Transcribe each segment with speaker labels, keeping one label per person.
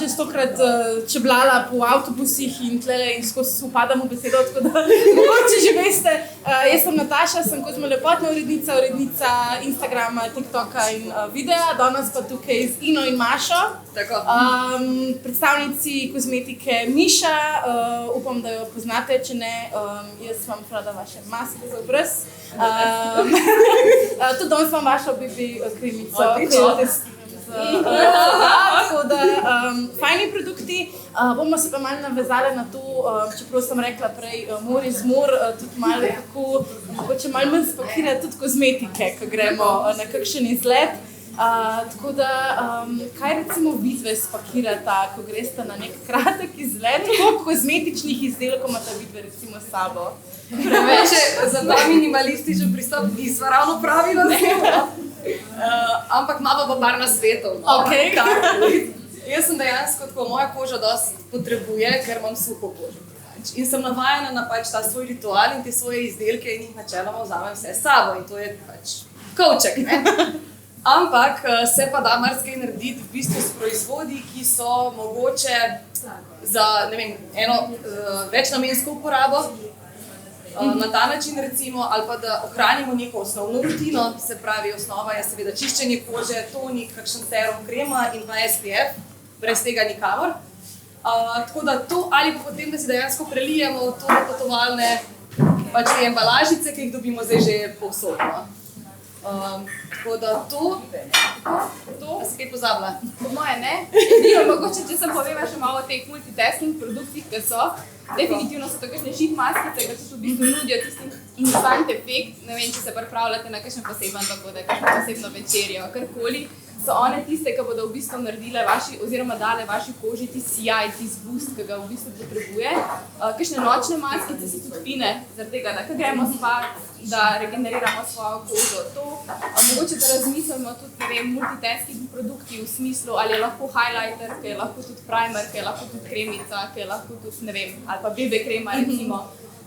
Speaker 1: že stokrat čeblala po avtobusih in tlele in skozi upadamo besedo, tako da mogoče že veste. Jaz sem Nataša, sem kozmolepotna urednica Instagrama, TikToka in videa, danes pa tukaj z Ino in Mašo, predstavnici kozmetike Miša, upam, da jo poznate, če ne, jaz vam rada vaše maske za obraz. Tudi danes vam vašo BB kremico, tako da fajni produkti. Bomo se pa malo navezali na to, čeprav sem rekla prej, more iz mor, tudi malo tako, mogoče malo manj spakirati tudi kozmetike, ko gremo na kakšen izlet. Tako da, kaj recimo vidve spakirata, ko greste na nek kratek izlet, koliko kozmetičnih izdelkov imate vidve recimo s sabo?
Speaker 2: Za ta minimalističen pristop nisva ravno pravila ampak imamo pa par nasvetov.
Speaker 1: Okay.
Speaker 2: Jaz sem dejansko, tako moja koža dosti potrebuje, ker imam suho kožo. In sem navajena na ta svoj ritual in te svoje izdelke in jih načeloma vzamem vse s sabo. In to je kovček, ne? Ampak se pa da marsikaj narediti v bistvu s proizvodi, ki so mogoče za, ne vem, eno večnamensko uporabo. Na ta način recimo, ali pa da ohranimo neko osnovno rutino, se pravi, osnova je seveda čiščenje kože, tonik, kakšen serum, krema in pa SPF, brez tega nikamor. Tako da to, ali pa potem, da si dejansko prelijemo to potovalne te embalažice, ki jih dobimo zdaj že povsod. Tako da to si kaj pozabila?
Speaker 3: Po moje ne. Edino mogoče, če sem poveva še malo o teh multitasking produktih, ki so, definitivno so to kakšne sheet maskice, ki v bistvu nudijo tisti instant efekt. Ne vem, če se pripravljate na kakšen poseben dogodek, kakšno posebno večerjo, karkoli. So one tiste, ki bodo v bistvu naredile oziroma dale vaši koži tisti sijaj, tisti boost, ki ga v bistvu potrebuje. Kakšne nočne maskice so tudi fine, zaradi tega, da gremo spat, da regeneriramo svojo kožo. To, mogoče da razmislimo tudi, ne vem, multitasking produkti v smislu, ali je lahko highlighter, ki je lahko tudi primer, ki je lahko tudi kremica, ki je lahko tudi, ne vem, ali pa BB krema recimo,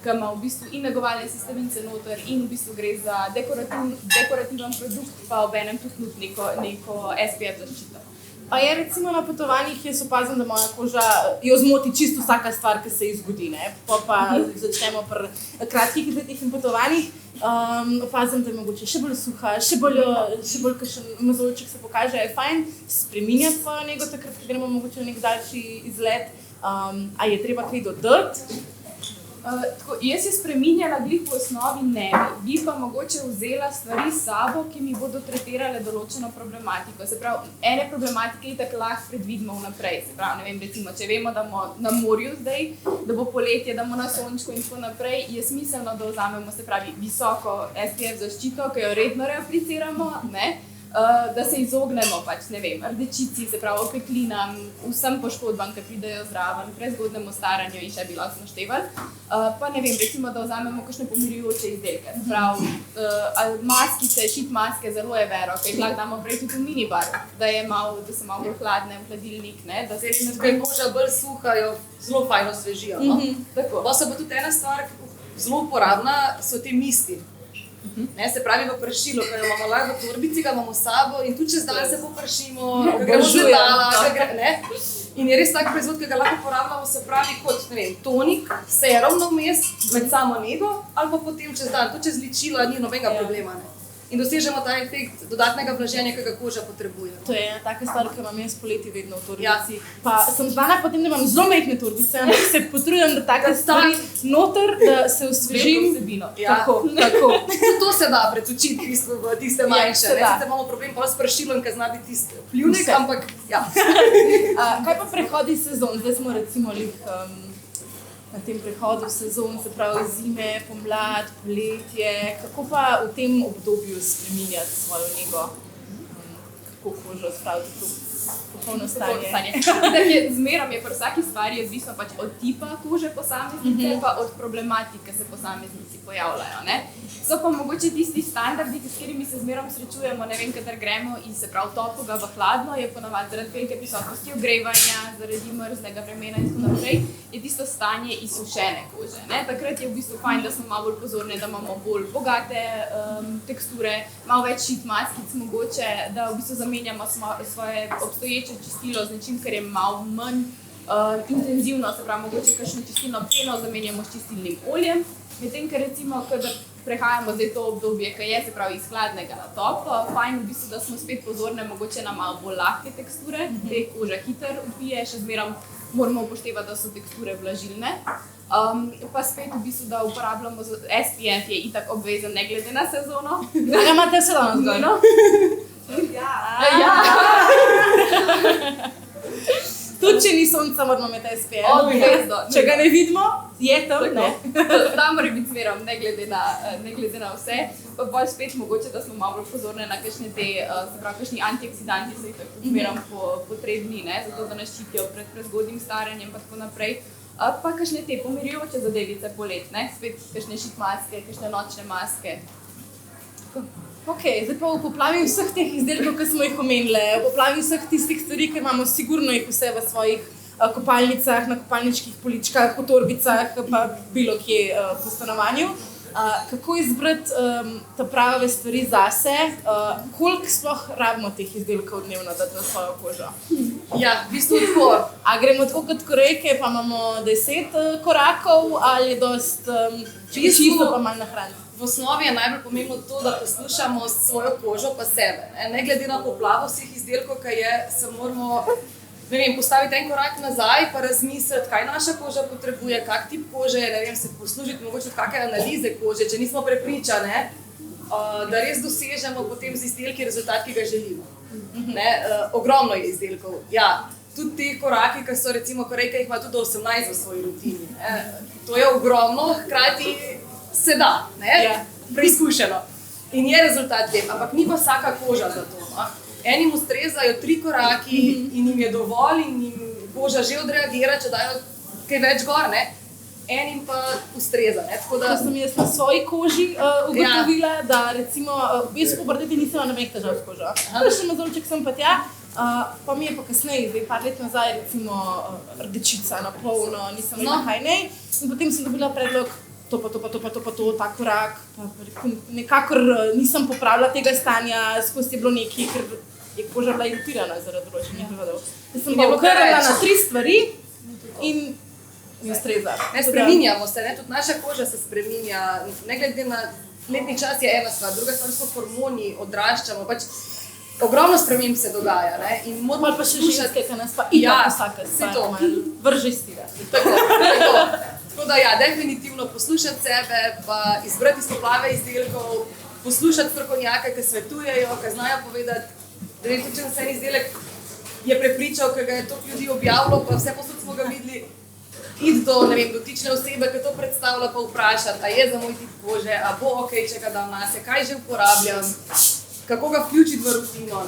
Speaker 3: ki ima v bistvu in negovalne sestavine noter in v bistvu gre za dekorativen produkt, pa obenem tudi neko SPF zaščito.
Speaker 1: Pa je recimo na potovanjih, jaz opazim, da moja koža jo zmoti čisto vsaka stvar, ki se ji zgodi, ne? Pa začnemo pri kratkih izletih in potovanjih. Opazim, da je mogoče še bolj suha, še bolj kakšen mozolček se pokaže, je fajn spreminjati svojo nego takrat, ko gremo mogoče na nek daljši izlet. A je treba kaj dodati?
Speaker 3: Jaz je spreminjala glih v osnovi ne, bi pa mogoče vzela stvari s sabo, ki mi bodo tretirale določeno problematiko. Se pravi, ene problematike itak lahko predvidimo vnaprej. Se pravi, ne vem, recimo, če vemo, da bomo na morju zdaj, da bo poletje, da bomo na sončku in tako naprej, je smiselno, da vzamemo, se pravi, visoko SPF zaščito, ki jo redno reapliciramo, ne? Da se izognemo ne vem, rdečici, se pravi opeklinam, vsem poškodbam, ki pridejo zraven, prezgodnemu staranju in še bi lahko naštevali. Pa ne vem, recimo, da vzamemo kakšne pomirjujoče izdelke. Se pravi, maskice, sheet maske, zelo je vero, ki jih lahko damo prej tudi v minibar, da so malo bolj hladne v hladilnik, ne, da se
Speaker 2: ko je koža bolj suha, jo zelo fajno osvežijo. Pa se bo tudi ena stvar zelo uporabna, so te misti. Se pravi v pršilu, ko jo imamo lahko v torbici, ga imamo s sabo in tudi čez dan se popršimo, gremo z letala, in je res tak proizvod, ki ga lahko uporabljamo, se pravi kot, ne vem, tonik, serum vmes med samo nego ali pa potem čez dan, tudi čez ličila ni nobenega problema, ne. In dosežemo ta efekt dodatnega vlaženja, ki ga koža potrebuje.
Speaker 1: To je ena taka stvar, ki imam jaz poleti vedno v torbici. Pa sem znana potem, da imam zelo majhne torbice, ampak se potrudim, da take stvari noter, da se osvežim. Tako.
Speaker 2: To se da pretučiti v bistvu v tiste manjše. Sicer imamo problem pa s pršilom, ki zna biti tisti pljunek, ampak ja.
Speaker 1: Kaj pa prehodi sezon? Zdaj smo recimo na tem prehodu sezon, se pravi zime, pomlad, poletje. Kako pa v tem obdobju spreminjati svojo nego? Kako kožo spraviti to popolno stanje?
Speaker 3: Zmerom je pri vsaki stvari odvisno od tipa kože posameznice, pa od problematik, ki se posameznici pojavljajo, ne? So pa mogoče tisti standardi, s katerimi se zmerom srečujemo, ne vem, kadar gremo iz toplega v hladno, je ponavadi zaradi velike prisotnosti ogrevanja, zaradi mrzlega vremena in tako naprej, je tisto stanje izsušene kože, ne? Takrat je v bistvu fajn, da smo malo bolj pozorni, da imamo bolj bogate teksture, malo več sheet maskic mogoče, da v bistvu zamenjamo svoje obstoječe čistilo z nečim, kar je malo manj intenzivno, se pravi, mogoče kakšno čistilno peno zamenjamo s čistilnim oljem, medtem, ker recimo, kadar prehajamo zdaj to obdobje, ki je, se pravi, iz hladnega na toplo, fajn v bistvu, da smo spet pozorne mogoče na malo bolj lahke teksture, te koža hitro odbije, še zmeraj moramo upoštevati, da so teksture vlažilne. Pa spet v bistvu, da uporabljamo SPF, je itak obvezen, ne glede na sezono.
Speaker 1: Ga imate salon zgojno?
Speaker 3: Ja.
Speaker 1: Tudi če ni sonca, moramo imeti SPF.
Speaker 3: Obvezno.
Speaker 1: Če ga ne vidimo, je tam, ne?
Speaker 3: Tam mora biti zmerom, ne glede na vse. Pa bolj spet mogoče, da smo malo bolj pozorne na kakšne te, se pravi, kakšni antioksidanti so itak zmerom potrebni, ne? Zato, da nas ščitijo pred prezgodnjim staranjem pa tako naprej. Pa kakšne te pomirjujoče zadevice poletne, spet kakšne šit maske, kakšne nočne maske.
Speaker 1: Ok, zdaj pa v poplavi vseh teh izdelkov, ki smo jih omenili, v poplavi vseh tistih stvari, ki imamo sigurno jih vse v svojih kopalnicah, na kopalničkih poličkah, v torbicah, pa bilo kje po stanovanju. Kako izbrati ta prave stvari zase, koliko sploh rabimo teh izdelkov dnevno dati na svojo kožo?
Speaker 2: Ja, v bistvu tako.
Speaker 1: A gremo tako kot Korejke, pa imamo 10 korakov, ali je dosti čisto pa manj nahraniti?
Speaker 2: V osnovi je najbolj pomembno to, da poslušamo svojo kožo pa sebe. Ne glede na poplavo vseh izdelkov, ki je, se moramo postaviti en korak nazaj pa razmisliti, kaj naša koža potrebuje, kak tip kože, se poslužiti mogoče od kakšne analize kože, če nismo prepričane, da res dosežemo potem z izdelki rezultat, ki ga želimo. Ogromno je izdelkov. Ja, tudi ti koraki, ki so recimo Korejke, jih ima tudi do 18 v svoji rutini. To je ogromno, hkrati se da, preizkušeno. In je rezultat lep, ampak ni pa vsaka koža za to. Enim ustrezajo 3 koraki in jim je dovolj in jim koža že odreagira, če dajo kaj več gor, enim pa ustreza.
Speaker 1: To sem jaz na svoji koži ugotovila, da recimo jaz v puberteti nisem imela nobenih težav s kožo. Še mazolček sem pa tja, pa mi je pa kasneje, zdaj par let nazaj, recimo rdečica na polno, nisem imela kaj nej. In potem sem dobila predlog, to, ta korak. Nekakor nisem popravila tega stanja, skozi je bilo nekaj, ker je koža bila iritirana zaradi določenih prevodov. Jaz sem pa okrnila na 3 stvari in mi ustreza.
Speaker 2: Spreminjamo se, tudi naša koža se spreminja, ne glede na letni čas je ena stvar, druga stvar so hormoni, odraščamo, ogromno sprememb se dogaja. In moramo
Speaker 1: pa še ženske, ki nas pa itak vsaka stvar vrže iz tega.
Speaker 2: Tako da ja, definitivno poslušati sebe, pa izbrati iz poplave izdelkov, poslušati strokovnjake, ki svetujejo, ki znajo povedati, da je tudi en izdelek je prepričal, ker ga je toliko ljudi objavilo, pa vse posod smo ga videli, iti do dotične osebe, ki to predstavlja, pa vprašati, a je za moj tip kože, a bo ok, če ga dam nase, kaj že uporabljam, kako ga vključiti v rutino.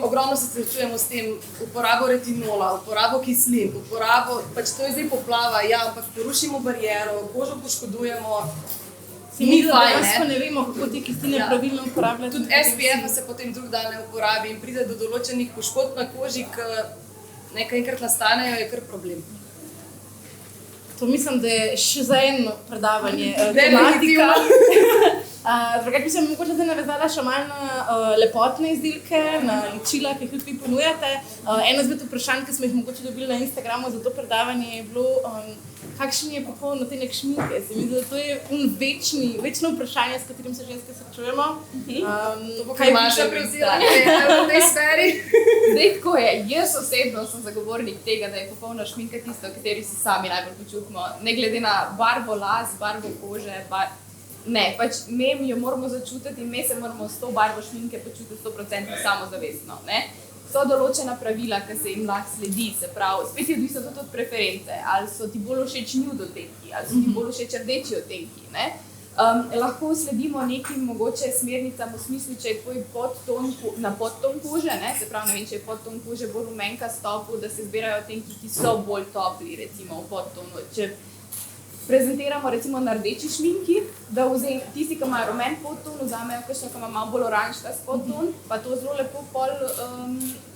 Speaker 2: Ogromno se srečujemo s tem, uporabo retinola, uporabo kislin, uporabo, to je zdaj poplava, ja, ampak porušimo bariero, kožo poškodujemo, ni fajn.
Speaker 1: Pa ne vemo, kako te kisline pravilno uporabljati.
Speaker 2: Tudi SPF se potem drug dan ne uporabi in pride do določenih poškodb na koži, ki enkrat nastanejo, je kar problem.
Speaker 1: To mislim, da je še za eno predavanje tematika. Drugače bi se mogoče zdaj navezala še malo na lepotne izdelke, na ličila, ki jih tudi ponujate. Eno izmed vprašanj, ki smo jih mogoče dobili na Instagramu za to predavanje, je bilo, kakšen je popoln odtenek šminke. Se mi zdi, da to je večno vprašanje, s katerim se ženske srečujemo.
Speaker 2: Kaj imaš še prevzela v tej sferi?
Speaker 3: Zdaj tako je. Jaz osebno sem zagovornik tega, da je popolna šminka tisto, v kateri se sami najbolj počutimo. Ne glede na barvo las, barvo kože, ne, me jo moramo začutiti in me se moramo s to barvo šminke počutiti 100% samozavestno. So določena pravila, ki se jim lahko sledi, se pravi, spet je odvisno tudi od preference, ali so ti bolj všeč nude odtenki, ali so ti bolj všeč rdeči odtenki. Lahko sledimo nekim mogoče smernicam v smislu, če je tvoj podton na podton kože, se pravi, če je podton kože bolj rumenka stopu, da se zbirajo odtenki, ki so bolj topli, recimo v podtonu. Če prezentiramo recimo na rdeči šminki, da tisti, ki imajo rumen podton, vzamejo kakšno, ki ima malo bolj oranžkast podton, pa to zelo lepo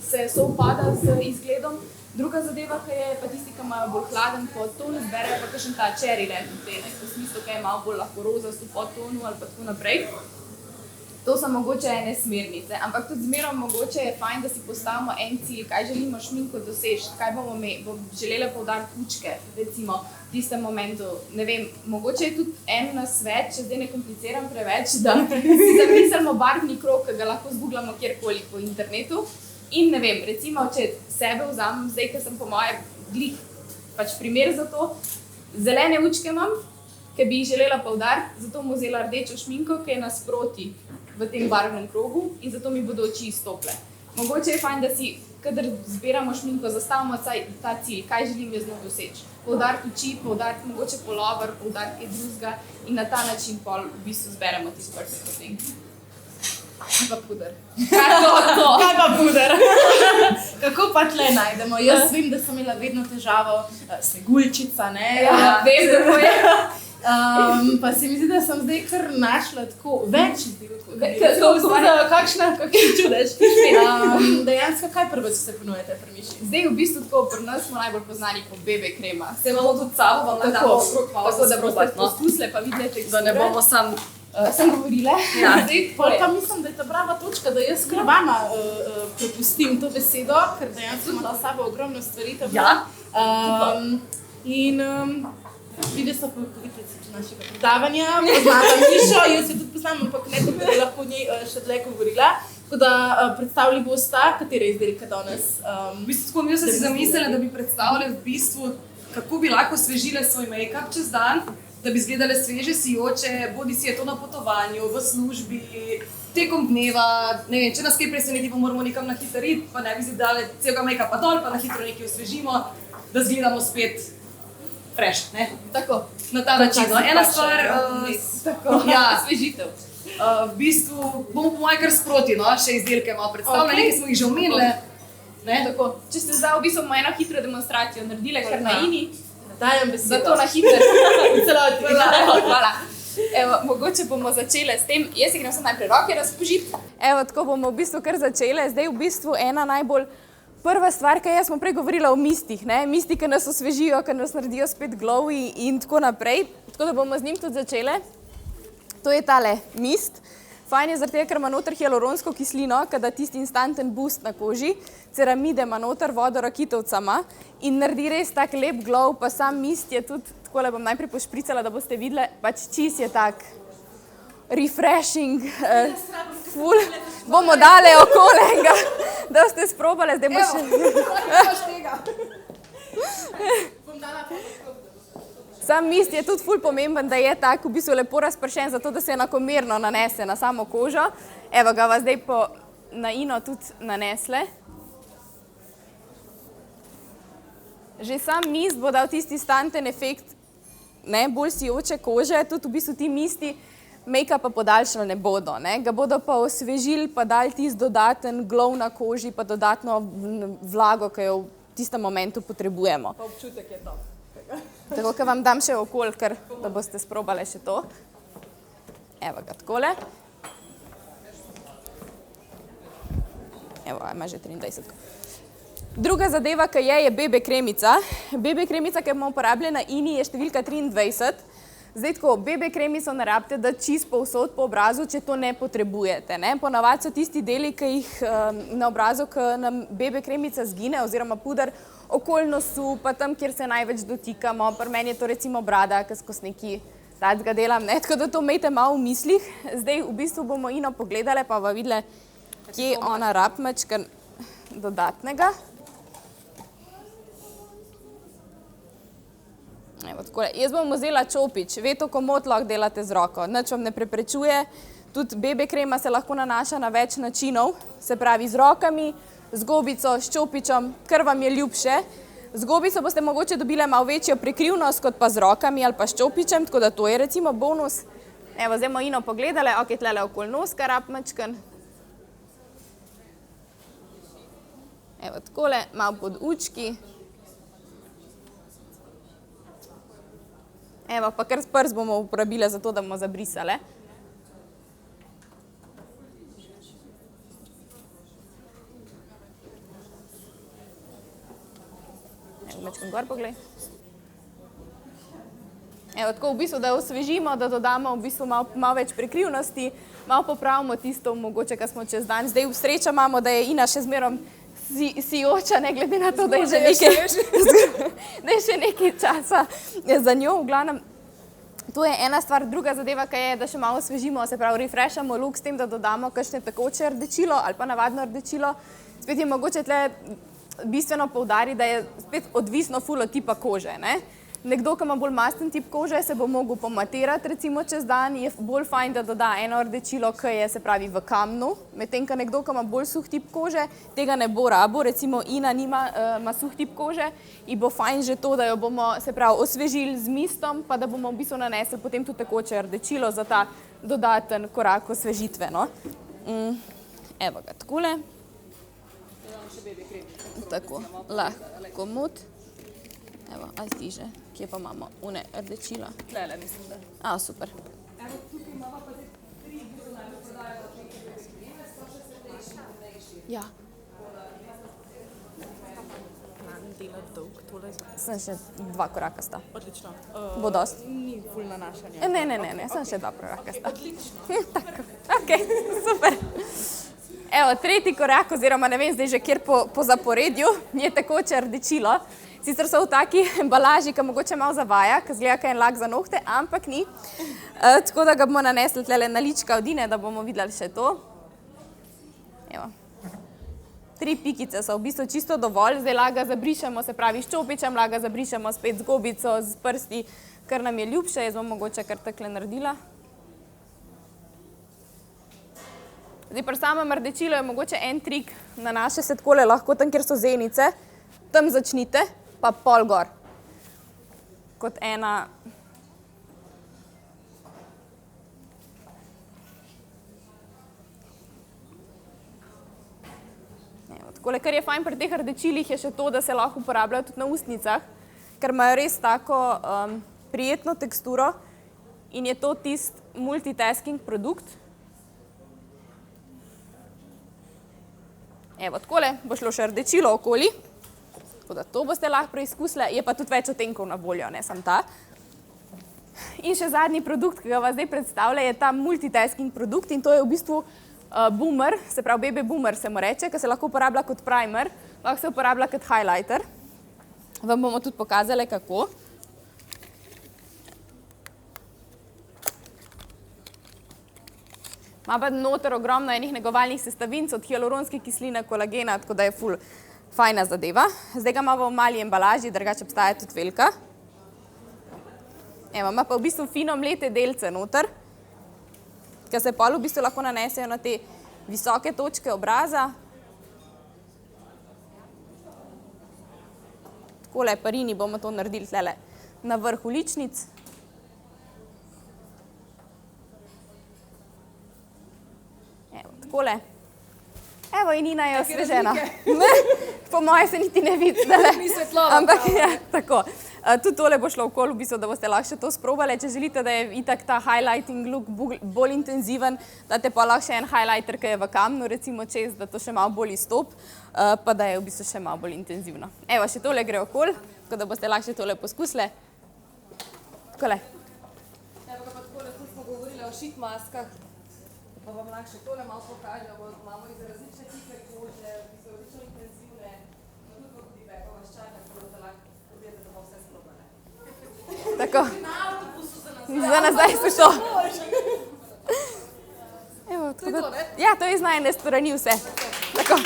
Speaker 3: se sovpada z izgledom. Druga zadeva, ki je pa tisti, ki imajo bolj hladen podton, zberejo pa kakšen ta cherry red odtenek, v smislu, ki je malo bolj lahko rozast v podtonu ali pa tako naprej. To so mogoče ene smernice, ampak tudi zmeraj mogoče je fajn, da si postavimo en cilj, kaj želimo šminko doseči, kaj bom želela poudariti učke, recimo v tistem momentu. Ne vem, mogoče je tudi en nasvet, če zdaj ne kompliciram preveč, da si zamislimo barvni krog, ki ga lahko zgooglamo kjerkoli po internetu. In ne vem, recimo, če sebe vzamem zdaj, ker sem po moje glih pač primer za to, zelene učke imam, ki bi jih želela poudariti, zato bom vzela rdečo šminko, ki je nasproti v tem barvnem krogu in zato mi bodo oči izstople. Mogoče je fajn, da si, kadar zbiramo šminko, zastavimo ta cilj, kaj želim jaz z njo doseči. Poudariti oči, poudariti mogoče polover, poudariti kaj drugega in na ta način pol v bistvu zberemo tisti perfect thing. Kaj pa puder?
Speaker 1: Kaj pa puder? Kako pa tle najdemo? Jaz vem, da sem imela vedno težavo sneguljčica, ne?
Speaker 3: Ja, vem, kako je.
Speaker 1: Pa se mi zdi, da sem zdaj kar našla tako več izdelkov.
Speaker 3: Kakšna
Speaker 1: čudež. Dejansko, kaj prvo se ponujete pri Miši?
Speaker 3: Zdaj v bistvu tako, pri nas smo najbolj poznani po BB krema.
Speaker 2: Se imamo tudi sabo, vam damo okrog malo
Speaker 3: tako, da boste poskusili, pa vidite teksture.
Speaker 2: Da ne bomo
Speaker 3: sem govorila.
Speaker 1: Ja, pa mislim, da je ta prava točka, da jaz kar vama prepustim to besedo, ker dejansko ima sabo ogromno stvari. Vidi so povedati našega predavanja, poznala Mišo, jaz jo tudi poznam, ampak ne tako, da bi lahko o njej še dlje govorila. Tako da predstavili boste, katere izdelke danes.
Speaker 2: V bistvu mi smo si zamislili, da bi predstavili v bistvu, kako bi lahko osvežile svoj make-up čez dan, da bi izgledale sveže, sijoče, bodi si je to na potovanju, v službi, tekom dneva, ne vem, če nas kaj preseneti, pa moramo nekam na hitro iti, pa ne bi si dali celega make-upa dol, pa na hitro nekaj osvežimo, da izgledamo spet fresh, ne?
Speaker 3: Tako.
Speaker 2: Na ta način. Ena stvar,
Speaker 3: osvežitev.
Speaker 2: V bistvu bomo po moje kar sproti, no, še izdelke malo predstavljali, nekaj smo jih že omenili.
Speaker 3: Tako. Če ste zdaj v bistvu eno hitro demonstracijo naredili, kar na Ini,
Speaker 1: dajem besedo.
Speaker 3: Zato na hitro.
Speaker 1: V celoti.
Speaker 3: Hvala. Evo, mogoče bomo začele s tem, jaz si grem samo najprej roke razpožiti. Evo, tako bomo v bistvu kar začele. Zdaj v bistvu ena najbolj prva stvar, kaj jaz smo prej govorila o mistih, ne? Misti, ki nas osvežijo, ki nas naredijo spet glowy in tako naprej. Tako da bomo z njim tudi začele. To je tale mist. Fajn je zaradi tega, ker ima noter hialuronsko kislino, ki da tisti instanten boost na koži. Ceramide ima noter, vodorakitovca ima in naredi res tak lep glow, pa sam mist je tudi, takole bom najprej pošpricala, da boste videli, pač čist je tak refreshing, ful. Bomo dale okolenga, da ste sprobali, zdaj boš Sam mist je tudi ful pomemben, da je tak v bistvu lepo razpršen, zato da se enakomerno nanese na samo kožo. Evo ga vas zdaj na Ino tudi nanesle. Že sam mist bo dal tisti instanten efekt, ne, bolj sijoče kože, tudi v bistvu ti misti make-upa podaljšali ne bodo, ne? Ga bodo pa osvežili, pa dali tisti dodaten glow na koži, pa dodatno vlago, ki jo v tistem momentu potrebujemo.
Speaker 1: Pa občutek je to.
Speaker 3: Tako, ker vam dam še okol, ker da boste sprobali še to. Evo ga takole. Evo, ima že 23. Druga zadeva, ki je BB kremica. BB kremica, ki bomo uporabljali na Ini, je številka 23. Zdaj tako, BB kremico ne rabite dati čist povsod po obrazu, če to ne potrebujete. Ponavadi so tisti deli, ki jih na obrazu, ki nam BB kremica zgine, oziroma puder okoli nosu, pa tam, kjer se največ dotikamo. Pri meni je to recimo brada, ki skozi neki tacga delam, ne? Tako da to imejte malo v mislih. Zdaj v bistvu bomo Ino pogledali, pa bomo videli, kje ona rab mečka dodatnega. Evo, takole. Jaz bom vzela čopič, ve to komot lahko delate z roko, nič vam ne preprečuje, tudi BB krema se lahko nanaša na več načinov, se pravi z rokami, z gobico, s čopičem, kar vam je ljubše. Z gobico boste mogoče dobili malo večjo prekrivnost, kot pa z rokami ali pa s čopičem, tako da to je recimo bonus. Evo, zdaj bomo Ino pogledali, ok, tlele okoli noska rab mačken. Evo, takole, malo pod učki. Evo, pa kar prst bomo uporabili za to, da bomo zabrisali. Evo, mečkam gor poglej. Evo, tako v bistvu, da osvežimo, da dodamo v bistvu malo več prekrivnosti, malo popravimo tisto, mogoče, kar smo čez dan. Zdaj v srečo imamo, da je Ina še zmerom sijoča, ne glede na to, da je še nekaj časa za njo. V glavnem, to je ena stvar. Druga zadeva, ki je, da še malo osvežimo, se pravi, refreshamo luk s tem, da dodamo kakšne tekoče rdečilo ali pa navadno rdečilo. Spet je mogoče tle bistveno poudariti, da je spet odvisno ful od tipa kože, ne? Nekdo, ki ima bolj masten tip kože, se bo mogel pomaterati recimo čez dan, je bolj fajn, da doda eno rdečilo, ki je, se pravi, v kamnu, medtem, ko nekdo, ki ima bolj suh tip kože, tega ne bo rabo, recimo Ina ima suh tip kože in bo fajn že to, da jo bomo, se pravi, osvežili z mistom, pa da bomo v bistvu nanesli potem tudi tekoče rdečilo za ta dodaten korak osvežitve, no. Evo ga, takole. Tako, lahko mut. Evo, a zdi že, kje pa imamo une rdečila?
Speaker 2: Tlele, mislim, da.
Speaker 3: Super.
Speaker 2: Evo, tukaj imamo pa te 3, ki so najbolj prodajajo neke prekrivine, so še svetlejši in temnejši.
Speaker 3: Ja.
Speaker 1: Delati dolg, tole je
Speaker 3: Sem še 2 koraka sta.
Speaker 1: odlično.
Speaker 3: Bo dost?
Speaker 1: Ni ful nanašanja.
Speaker 3: Ne, sem še 2 koraka sta. Tako, okej, super. Evo, tretji korak, oziroma ne vem zdaj že kjer po zaporedju, je tekoče rdečilo. Sicer so v taki embalaži, ki mogoče malo zavaja, ki zgleda, kaj je en lak za nohte, ampak ni. Tako da ga bomo nanesli tlele na lička od Ine, da bomo videli še to. Evo. 3 pikice so v bistvu čisto dovolj, zdaj lahko ga zabrišemo, se pravi s čopičem, lahko ga zabrišemo spet z gobico, z prsti, kar nam je ljubše, jaz bom mogoče kar takle naredila. Zdaj pri samem rdečilu je mogoče en trik, nanaša se takole lahko tam, kjer so zenice, tam začnite, pa pol gor. Kot ena... Takole, kar je fajn pri teh rdečilih je še to, da se lahko uporabljajo tudi na ustnicah, ker imajo res tako prijetno teksturo in je to tist multitasking produkt. Evo, takole bo šlo še rdečilo okoli, tako da to boste lahko preizkusili, je pa tudi več odtenkov na voljo, ne samo ta. In še zadnji produkt, ki ga vas zdaj predstavlja, je ta multitasking produkt in to je v bistvu boomer, se pravi BB boomer se mu reče, ki se lahko uporablja kot primer, lahko se uporablja kot highlighter. Vam bomo tudi pokazali, kako. Ima pa noter ogromno enih negovalnih sestavin, od hialuronske kisline, kolagena, tako da je ful fajna zadeva. Zdaj ga imamo v mali embalaži, drugače obstaja tudi velika. Evo, ima pa v bistvu fino mlete delce noter, ki se pol v bistvu lahko nanesejo na te visoke točke obraza. Takole pri Rini bomo to naredili tlele na vrhu ličnic. Evo, takole. Evo, in Nina je osvežena. Po moje se niti ne vidi,
Speaker 2: Ni svetlova.
Speaker 3: ampak ja, tako. Tudi tole bo šlo okoli, v bistvu, da boste lahko še to sprobali. Če želite, da je itak ta highlighting look bolj intenziven, date pa lahko še en highlighter, ki je v kamnu, recimo čez, da to še malo bolj izstop, pa da je v bistvu še malo bolj intenzivno. Evo, še tole gre okoli, tako da boste lahko še tole poskusili. Takole.
Speaker 2: Evo ga pa takole, tudi smo govorili o sheet maskah, pa vam lahko še tole malo pokažemo, imamo iz različne tipe kože, ki so različno intenzivne, no tudi kot feedback, pa vas čaka, tako da lahko pobijete, da bomo vse sprobali.
Speaker 3: Tako. Za nazaj so šlo. Evo,
Speaker 2: To je to, ne?
Speaker 3: Ja, to je iz najne strani vse. Tako.